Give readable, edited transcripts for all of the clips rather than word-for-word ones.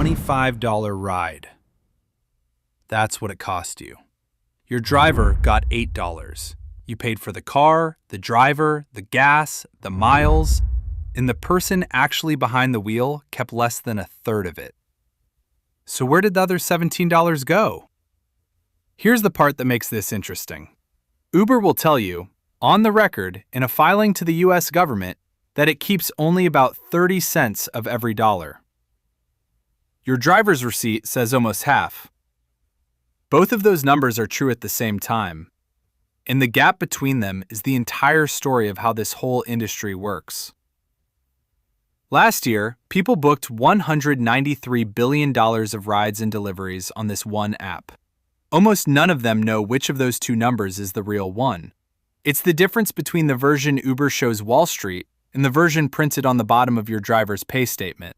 $25 ride. That's what it cost you. Your driver got $8. You paid for the car, the driver, the gas, the miles, and the person actually behind the wheel kept less than a third of it. So where did the other $17 go? Here's the part that makes this interesting. Uber will tell you, on the record, in a filing to the US government, that it keeps only about 30 cents of every dollar. Your driver's receipt says almost half. Both of those numbers are true at the same time. And the gap between them is the entire story of how this whole industry works. Last year, people booked $193 billion of rides and deliveries on this one app. Almost none of them know which of those two numbers is the real one. It's the difference between the version Uber shows Wall Street and the version printed on the bottom of your driver's pay statement.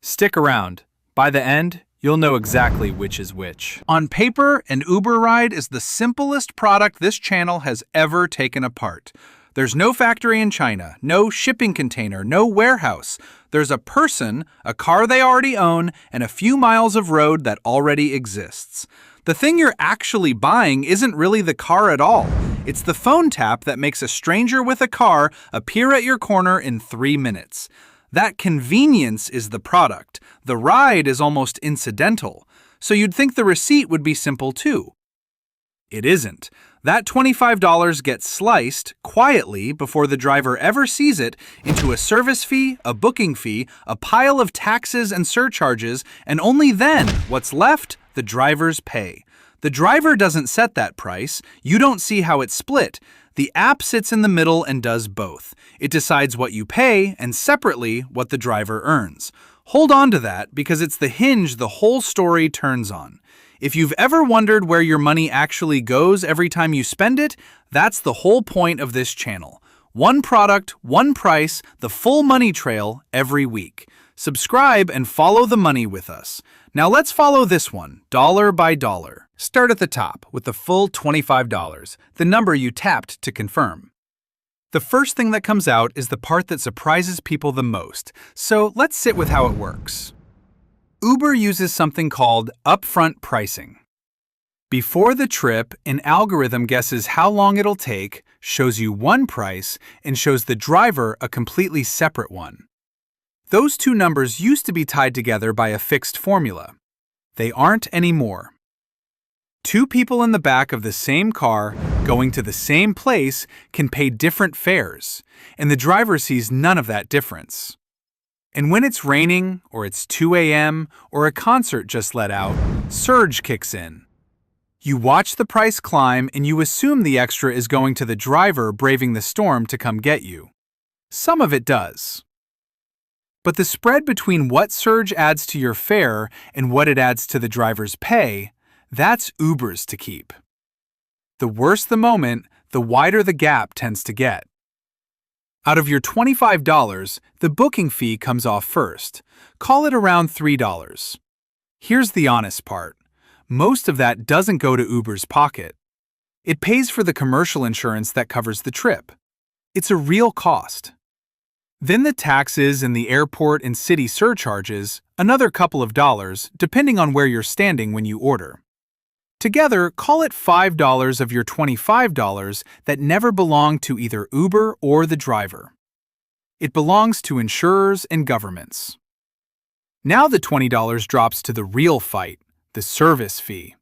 Stick around. By the end, you'll know exactly which is which. On paper, an Uber ride is the simplest product this channel has ever taken apart. There's no factory in China, no shipping container, no warehouse. There's a person, a car they already own, and a few miles of road that already exists. The thing you're actually buying isn't really the car at all. It's the phone tap that makes a stranger with a car appear at your corner in 3 minutes. That convenience is the product. The ride is almost incidental. So you'd think the receipt would be simple too. It isn't. That $25 gets sliced quietly before the driver ever sees it into a service fee, a booking fee, a pile of taxes and surcharges, and only then, what's left, the driver's pay. The driver doesn't set that price. You don't see how it's split. The app sits in the middle and does both. It decides what you pay and separately what the driver earns. Hold on to that because it's the hinge the whole story turns on. If you've ever wondered where your money actually goes every time you spend it, that's the whole point of this channel. One product, one price, the full money trail every week. Subscribe and follow the money with us. Now let's follow this one, dollar by dollar. Start at the top with the full $25, the number you tapped to confirm. The first thing that comes out is the part that surprises people the most, so let's sit with how it works. Uber uses something called upfront pricing. Before the trip, an algorithm guesses how long it'll take, shows you one price, and shows the driver a completely separate one. Those two numbers used to be tied together by a fixed formula. They aren't anymore. Two people in the back of the same car going to the same place can pay different fares, and the driver sees none of that difference. And when it's raining, or it's 2 a.m., or a concert just let out, surge kicks in. You watch the price climb and you assume the extra is going to the driver braving the storm to come get you. Some of it does. But the spread between what surge adds to your fare and what it adds to the driver's pay, that's Uber's to keep. The worse the moment, the wider the gap tends to get. Out of your $25, the booking fee comes off first. Call it around $3. Here's the honest part. Most of that doesn't go to Uber's pocket. It pays for the commercial insurance that covers the trip. It's a real cost. Then the taxes and the airport and city surcharges, another couple of dollars, depending on where you're standing when you order. Together, call it $5 of your $25 that never belonged to either Uber or the driver. It belongs to insurers and governments. Now the $20 drops to the real fight, the service fee.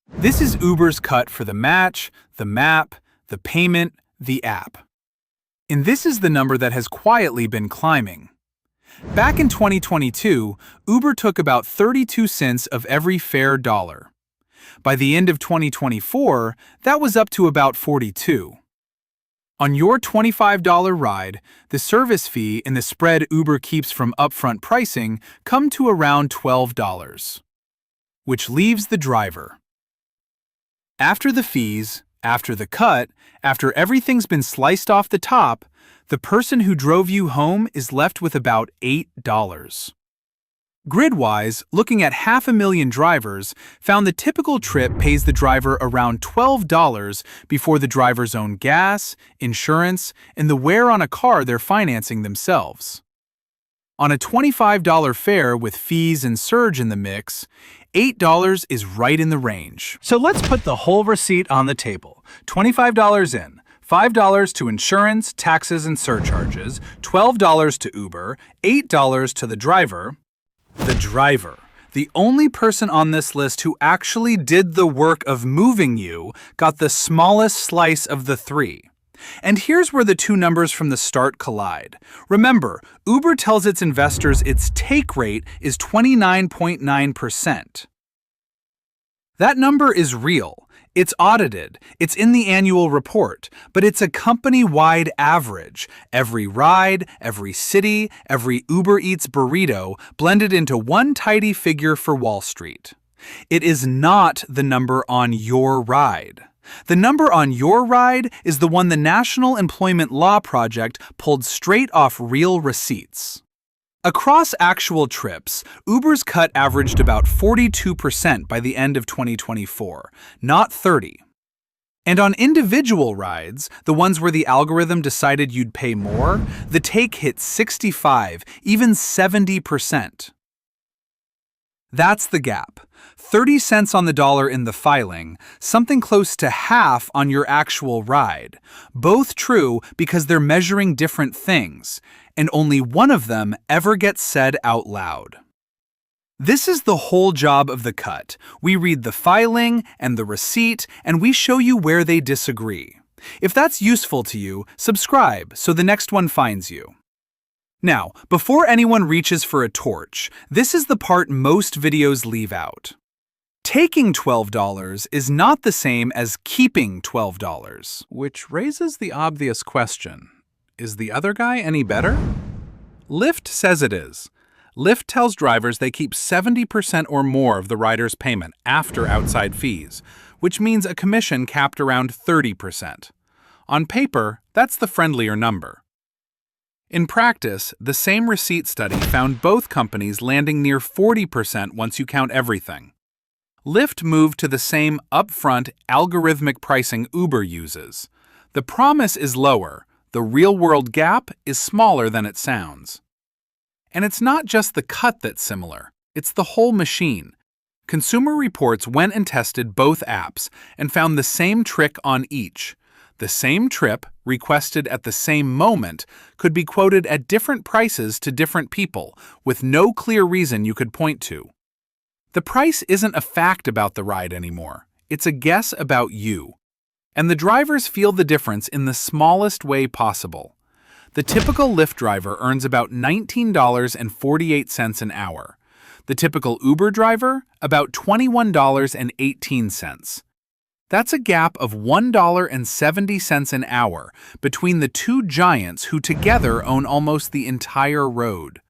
This is Uber's cut for the match, the map, the payment, the app. And this is the number that has quietly been climbing. Back in 2022, Uber took about 32 cents of every fare dollar. By the end of 2024, that was up to about 42. On your $25 ride, the service fee and the spread Uber keeps from upfront pricing come to around $12, which leaves the driver. After the fees, after the cut, after everything's been sliced off the top, the person who drove you home is left with about $8. Gridwise, looking at 500,000 drivers, found the typical trip pays the driver around $12 before the driver's own gas, insurance, and the wear on a car they're financing themselves. On a $25 fare with fees and surge in the mix, $8 is right in the range. So let's put the whole receipt on the table. $25 in, $5 to insurance, taxes, and surcharges, $12 to Uber, $8 to the driver. The driver, the only person on this list who actually did the work of moving you, got the smallest slice of the three. And here's where the two numbers from the start collide. Remember, Uber tells its investors its take rate is 29.9%. That number is real. It's audited. It's in the annual report. But it's a company-wide average. Every ride, every city, every Uber Eats burrito blended into one tidy figure for Wall Street. It is not the number on your ride. The number on your ride is the one the National Employment Law Project pulled straight off real receipts. Across actual trips, Uber's cut averaged about 42% by the end of 2024, not 30%. And on individual rides, the ones where the algorithm decided you'd pay more, the take hit 65%, even 70%. That's the gap. 30 cents on the dollar in the filing, something close to half on your actual ride. Both true because they're measuring different things, and only one of them ever gets said out loud. This is the whole job of the cut. We read the filing and the receipt, and we show you where they disagree. If that's useful to you, subscribe so the next one finds you. Now, before anyone reaches for a torch, this is the part most videos leave out. Taking $12 is not the same as keeping $12. Which raises the obvious question, is the other guy any better? Lyft says it is. Lyft tells drivers they keep 70% or more of the rider's payment after outside fees, which means a commission capped around 30%. On paper, that's the friendlier number. In practice, the same receipt study found both companies landing near 40% once you count everything. Lyft moved to the same upfront algorithmic pricing Uber uses. The promise is lower, the real-world gap is smaller than it sounds. And it's not just the cut that's similar, it's the whole machine. Consumer Reports went and tested both apps and found the same trick on each. The same trip, requested at the same moment, could be quoted at different prices to different people, with no clear reason you could point to. The price isn't a fact about the ride anymore. It's a guess about you. And the drivers feel the difference in the smallest way possible. The typical Lyft driver earns about $19.48 an hour. The typical Uber driver, about $21.18. That's a gap of $1.70 an hour between the two giants who together own almost the entire road.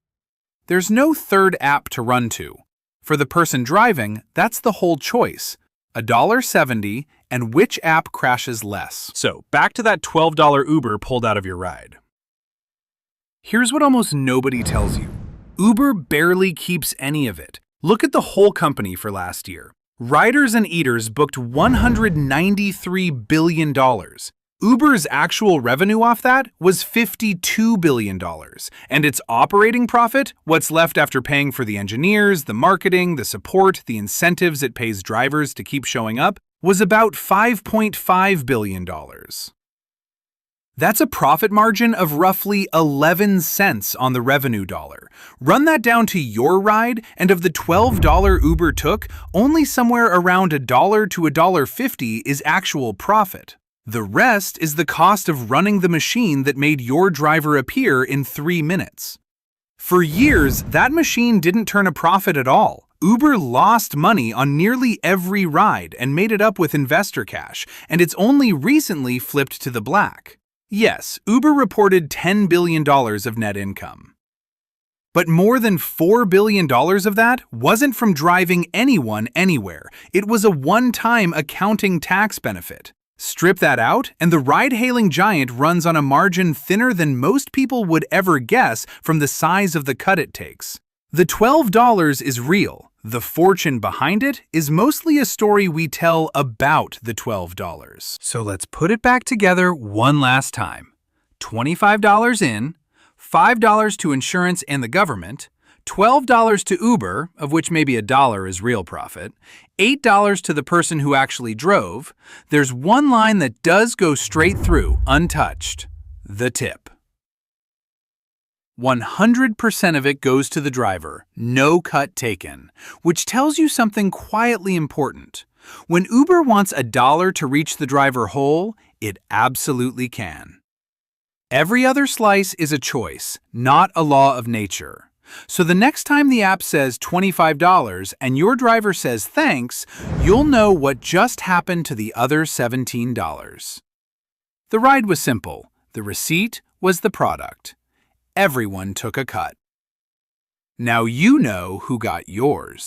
There's no third app to run to. For the person driving, that's the whole choice, $1.70 and which app crashes less. So, back to that $12 Uber pulled out of your ride. Here's what almost nobody tells you. Uber barely keeps any of it. Look at the whole company for last year. Riders and eaters booked $193 billion. Uber's actual revenue off that was $52 billion. And its operating profit, what's left after paying for the engineers, the marketing, the support, the incentives it pays drivers to keep showing up, was about $5.5 billion. That's a profit margin of roughly 11 cents on the revenue dollar. Run that down to your ride, and of the $12 Uber took, only somewhere around $1 to $1.50 is actual profit. The rest is the cost of running the machine that made your driver appear in 3 minutes. For years, that machine didn't turn a profit at all. Uber lost money on nearly every ride and made it up with investor cash, and it's only recently flipped to the black. Yes, Uber reported $10 billion of net income. But more than $4 billion of that wasn't from driving anyone anywhere. It was a one-time accounting tax benefit. Strip that out, and the ride-hailing giant runs on a margin thinner than most people would ever guess from the size of the cut it takes. The $12 is real. The fortune behind it is mostly a story we tell about the $12. So let's put it back together one last time. $25 in, $5 to insurance and the government, $12 to Uber, of which maybe $1 is real profit, $8 to the person who actually drove, there's one line that does go straight through, untouched: the tip. 100% of it goes to the driver, no cut taken, which tells you something quietly important. When Uber wants $1 to reach the driver whole, it absolutely can. Every other slice is a choice, not a law of nature. So the next time the app says $25 and your driver says thanks, you'll know what just happened to the other $17. The ride was simple. The receipt was the product. Everyone took a cut. Now you know who got yours.